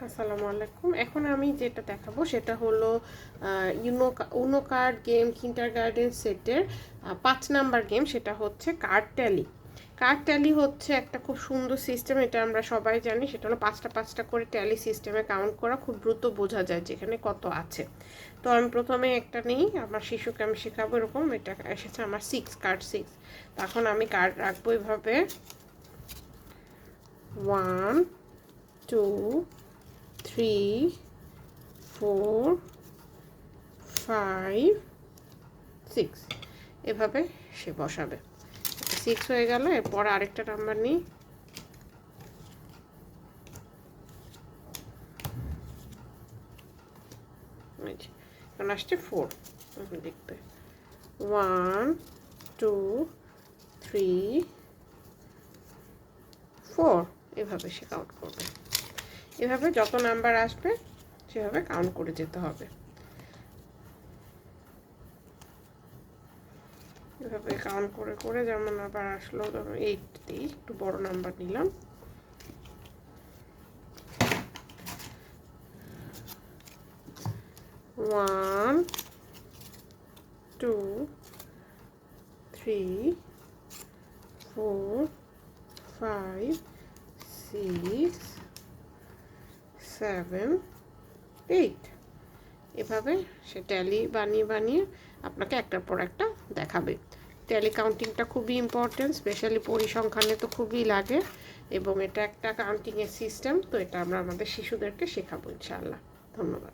আসসালামু আলাইকুম। এখন আমি যেটা দেখাবো সেটা হলো উনো কার্ড গেম কিন্ডারগার্টেন সেটের 5 নাম্বার গেম। সেটা হচ্ছে কার্ড ট্যালি। কার্ড ট্যালি হচ্ছে একটা খুব সুন্দর সিস্টেম, এটা আমরা সবাই জানি। সেটা হলো 5টা 5টা করে ট্যালি সিস্টেমে কাউন্ট করা, খুব দ্রুত বোঝা যায় যেখানে কত আছে। তো আমি প্রথমে একটা নিই, আমার শিশুকে আমি শেখাবো। এরকম এটা এসেছে আমার 6 তখন আমি কার্ড রাখবো এভাবে 1 2 3 4 5 6 এভাবে সে বসাবে। 6 হয়ে গেল। এরপর আরেকটা নাম্বার নিই, এখন আসছে 4। দেখবে 1 2 3 4 এভাবে সে কাউন্ট করবে। এভাবে যত নাম্বার আসবে সেভাবে কাউন্ট করে যেতে হবে। এভাবে কাউন্ট করে করে যেমন আবার আসলো, ধরো 8 দিই, একটু বড় নাম্বার নিলাম। ওয়ান 2 3 4 5 6 7 8 এভাবে সে ট্যালি বানিয়ে বানিয়ে আপনাকে একটার পর একটা দেখাবে। ট্যালি কাউন্টিংটা খুবই ইম্পর্টেন্ট, স্পেশালি পরিসংখ্যানে তো খুবই লাগে, এবং এটা একটা কাউন্টিংয়ের সিস্টেম। তো এটা আমরা আমাদের শিশুদেরকে শেখাবো ইনশাআল্লাহ। ধন্যবাদ।